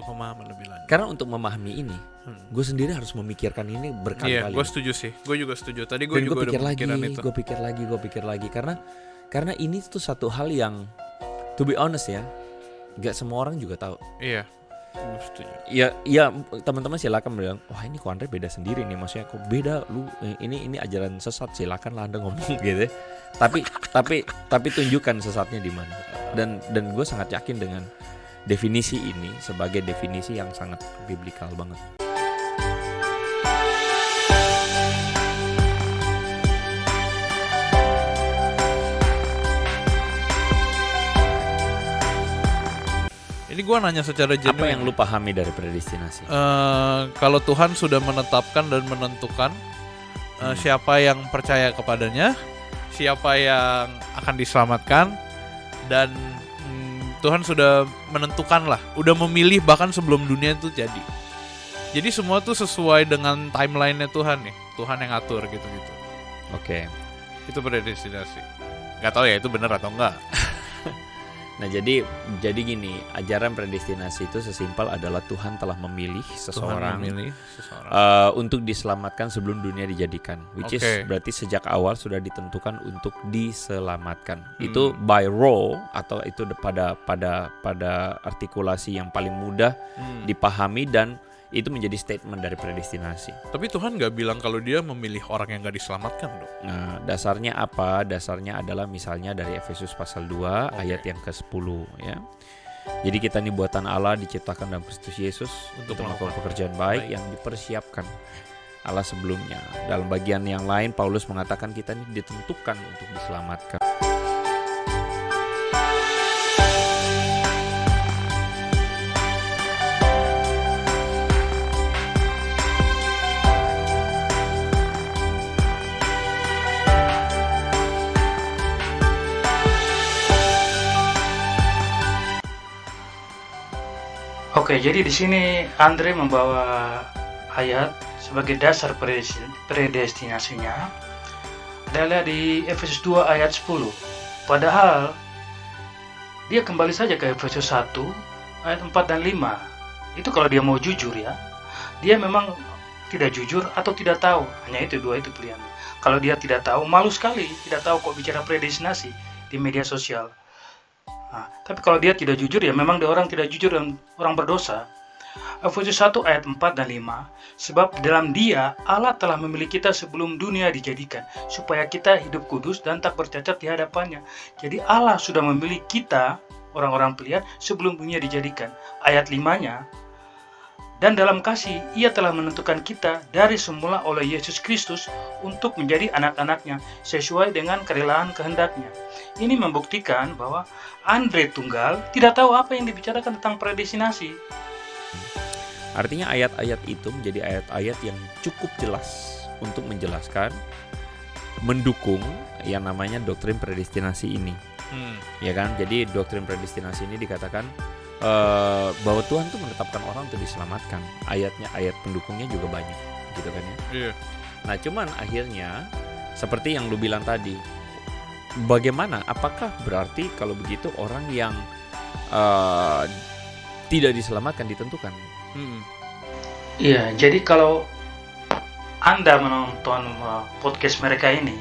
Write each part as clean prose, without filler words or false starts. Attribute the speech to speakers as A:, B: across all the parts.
A: pemahaman lebih lanjut.
B: Karena untuk memahami ini, gue sendiri harus memikirkan ini
A: Iya,
B: berkali-kali.
A: gue setuju sih. Gue juga setuju. Tadi gue
B: Dan
A: juga
B: gue
A: udah memikirkan itu.
B: gue pikir lagi karena ini tuh satu hal yang, to be honest ya, gak semua orang juga tahu.
A: Iya, gue setuju.
B: Ya teman-teman silakan bilang, wah ini kok Andre beda sendiri nih, maksudnya kok beda lu, ini ajaran sesat, silakan lah Anda ngomong gitu. Tapi tunjukkan sesatnya di mana. Dan gue sangat yakin dengan definisi ini sebagai definisi yang sangat biblikal banget.
A: Ini gue nanya secara genuine.
B: Apa yang lu pahami dari predestinasi?
A: Kalau Tuhan sudah menetapkan dan menentukan siapa yang percaya kepadanya, siapa yang akan diselamatkan, dan Tuhan sudah menentukan lah, udah memilih bahkan sebelum dunia itu jadi. Jadi semua tuh sesuai dengan timeline-nya Tuhan nih, Tuhan yang atur gitu-gitu.
B: Oke.
A: Itu predestinasi. Gak tahu ya itu benar atau enggak.
B: Nah jadi gini, ajaran predestinasi itu sesimpel adalah Tuhan telah memilih seseorang, untuk diselamatkan sebelum dunia dijadikan, which is berarti sejak awal sudah ditentukan untuk diselamatkan. Itu by raw, atau itu pada artikulasi yang paling mudah dipahami, dan itu menjadi statement dari predestinasi.
A: Tapi Tuhan gak bilang kalau dia memilih orang yang gak diselamatkan dong.
B: Nah dasarnya apa? Dasarnya adalah misalnya dari Efesus pasal 2 ayat yang ke-10 ya. Jadi kita ini buatan Allah, diciptakan dalam Kristus Yesus untuk melakukan pekerjaan baik yang dipersiapkan Allah sebelumnya. Dalam bagian yang lain Paulus mengatakan kita ini ditentukan untuk diselamatkan.
C: Oke, jadi di sini Andre membawa ayat sebagai dasar predestinasinya adalah di Efesus 2 ayat 10. Padahal dia kembali saja ke Efesus 1 ayat 4 dan 5. Itu kalau dia mau jujur ya. Dia memang tidak jujur atau tidak tahu. Hanya itu dua itu pilihan. Kalau dia tidak tahu, malu sekali tidak tahu kok bicara predestinasi di media sosial. Nah, tapi kalau dia tidak jujur ya memang dia orang tidak jujur dan orang berdosa. Efesus 1 ayat 4 dan 5. Sebab dalam dia Allah telah memilih kita sebelum dunia dijadikan, supaya kita hidup kudus dan tak bercacat di hadapannya. Jadi Allah sudah memilih kita, orang-orang pilihan, sebelum dunia dijadikan. Ayat 5-nya, dan dalam kasih ia telah menentukan kita dari semula oleh Yesus Kristus untuk menjadi anak-anaknya sesuai dengan kerelaan kehendaknya. Ini membuktikan bahwa Andre Tunggal tidak tahu apa yang dibicarakan tentang predestinasi.
B: Artinya ayat-ayat itu menjadi ayat-ayat yang cukup jelas untuk menjelaskan, mendukung yang namanya doktrin predestinasi ini. Ya kan? Jadi doktrin predestinasi ini dikatakan bahwa Tuhan tuh menetapkan orang untuk diselamatkan. Ayat pendukungnya juga banyak, gitu kan ya.
A: Iya.
B: Nah, cuman akhirnya seperti yang lu bilang tadi, bagaimana? Apakah berarti kalau begitu orang yang tidak diselamatkan ditentukan?
C: Iya, jadi kalau Anda menonton podcast mereka ini,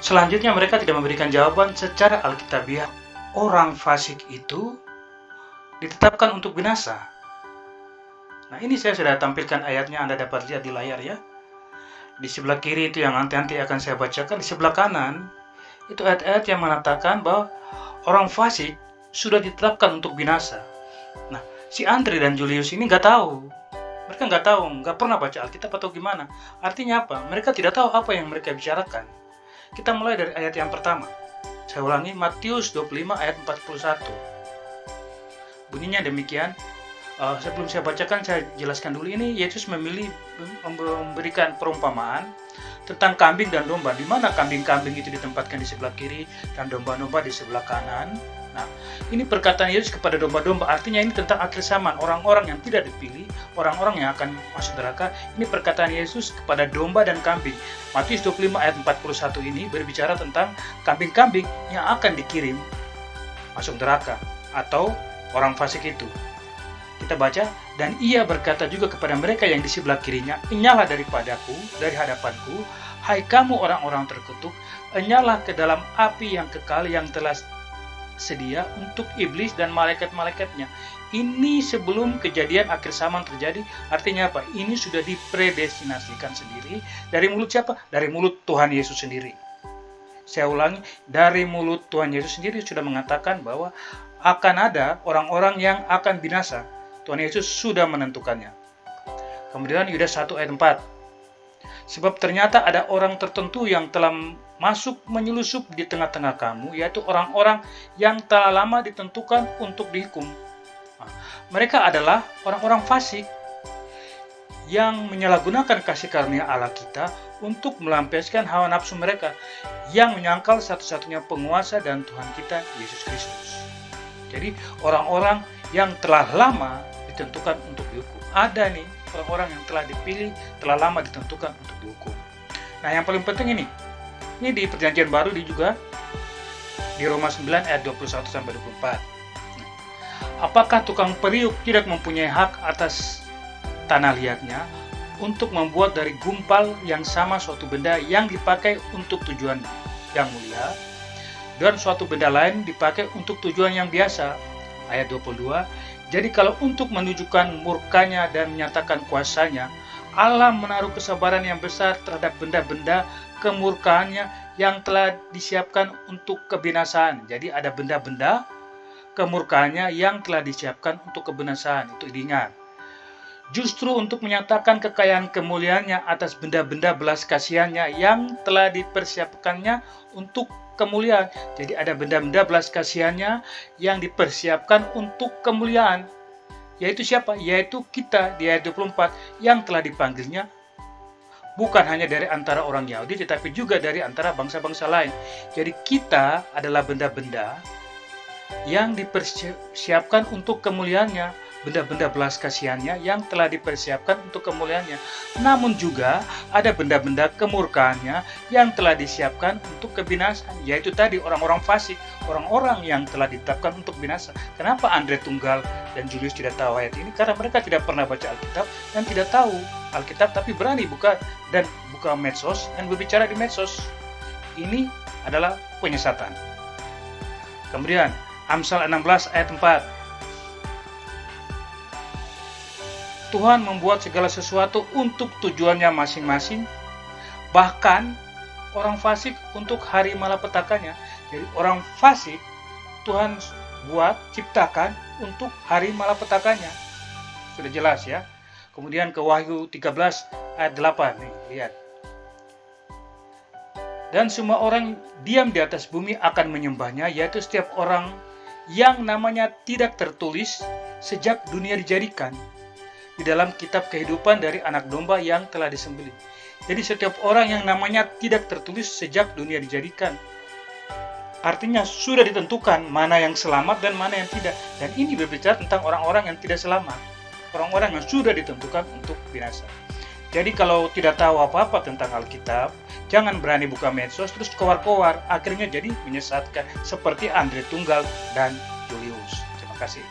C: selanjutnya mereka tidak memberikan jawaban secara alkitabiah. Orang fasik itu ditetapkan untuk binasa. Nah, ini saya sudah tampilkan ayatnya, Anda dapat lihat di layar ya. Di sebelah kiri itu yang nanti akan saya bacakan. Di sebelah kanan itu ayat-ayat yang mengatakan bahwa orang fasik sudah ditetapkan untuk binasa. Nah, si Andre dan Julius ini nggak tahu. Mereka nggak tahu, nggak pernah baca Alkitab atau gimana. Artinya apa? Mereka tidak tahu apa yang mereka bicarakan. Kita mulai dari ayat yang pertama. Saya ulangi, Matius 25 ayat 41. Bunyinya demikian. Sebelum saya bacakan, saya jelaskan dulu. Ini Yesus memberikan perumpamaan tentang kambing dan domba. Di mana kambing-kambing itu ditempatkan di sebelah kiri dan domba-domba di sebelah kanan. Nah, ini perkataan Yesus kepada domba-domba. Artinya ini tentang akhir zaman, orang-orang yang tidak dipilih, orang-orang yang akan masuk neraka. Ini perkataan Yesus kepada domba dan kambing. Matius 25 ayat 41 ini berbicara tentang kambing-kambing yang akan dikirim masuk neraka atau orang fasik itu. Kita baca, dan ia berkata juga kepada mereka yang di sebelah kirinya, "Enyahlah daripadaku, dari hadapanku, hai kamu orang-orang terkutuk, enyahlah ke dalam api yang kekal yang telah sedia untuk iblis dan malaikat-malaikatnya." Ini sebelum kejadian akhir zaman terjadi. Artinya apa? Ini sudah dipredestinasikan sendiri. Dari mulut siapa? Dari mulut Tuhan Yesus sendiri. Saya ulangi, dari mulut Tuhan Yesus sendiri sudah mengatakan bahwa akan ada orang-orang yang akan binasa. Tuhan Yesus sudah menentukannya. Kemudian Yudas 1 ayat 4. Sebab ternyata ada orang tertentu yang telah masuk menyelusup di tengah-tengah kamu, yaitu orang-orang yang telah lama ditentukan untuk dihukum. Mereka adalah orang-orang fasik yang menyalahgunakan kasih karunia Allah kita untuk melampiaskan hawa nafsu mereka, yang menyangkal satu-satunya penguasa dan Tuhan kita, Yesus Kristus. Jadi orang-orang yang telah lama ditentukan untuk dihukum. Ada nih orang-orang yang telah dipilih, telah lama ditentukan untuk dihukum. Nah, yang paling penting ini di Perjanjian Baru juga di Roma 9 ayat 21-24. Apakah tukang periuk tidak mempunyai hak atas tanah liatnya untuk membuat dari gumpal yang sama suatu benda yang dipakai untuk tujuan yang mulia, dan suatu benda lain dipakai untuk tujuan yang biasa? Ayat 22. Jadi kalau untuk menunjukkan murkanya dan menyatakan kuasanya, Allah menaruh kesabaran yang besar terhadap benda-benda kemurkaannya yang telah disiapkan untuk kebinasaan. Jadi ada benda-benda kemurkaannya yang telah disiapkan untuk kebinasaan. Itu diingat. Justru untuk menyatakan kekayaan kemuliaannya atas benda-benda belas kasihannya yang telah dipersiapkannya untuk kemuliaan. Jadi ada benda-benda belas kasihannya yang dipersiapkan untuk kemuliaan. Yaitu siapa? Yaitu kita di ayat 24 yang telah dipanggilnya bukan hanya dari antara orang Yahudi tetapi juga dari antara bangsa-bangsa lain. Jadi kita adalah benda-benda yang dipersiapkan untuk kemuliaannya, benda-benda belas kasihannya yang telah dipersiapkan untuk kemuliaannya. Namun juga ada benda-benda kemurkaannya yang telah disiapkan untuk kebinasaan, yaitu tadi orang-orang fasik, orang-orang yang telah ditetapkan untuk binasa. Kenapa Andre Tunggal dan Julius tidak tahu ayat ini? Karena mereka tidak pernah baca Alkitab dan tidak tahu Alkitab, tapi berani buka medsos dan berbicara di medsos. Ini adalah penyesatan. Kemudian Amsal 16 ayat 4. Tuhan membuat segala sesuatu untuk tujuannya masing-masing, bahkan orang fasik untuk hari malapetakannya. Jadi orang fasik Tuhan buat, ciptakan untuk hari malapetakannya. Sudah jelas ya. Kemudian ke Wahyu 13 ayat 8. Nih, lihat. Dan semua orang diam di atas bumi akan menyembahnya, yaitu setiap orang yang namanya tidak tertulis sejak dunia dijadikan di dalam kitab kehidupan dari anak domba yang telah disembelih. Jadi setiap orang yang namanya tidak tertulis sejak dunia dijadikan, artinya sudah ditentukan mana yang selamat dan mana yang tidak. Dan ini berbicara tentang orang-orang yang tidak selamat, orang-orang yang sudah ditentukan untuk binasa. Jadi kalau tidak tahu apa-apa tentang Alkitab, jangan berani buka medsos terus kowar-kowar, akhirnya jadi menyesatkan seperti Andre Tunggal dan Julius. Terima kasih.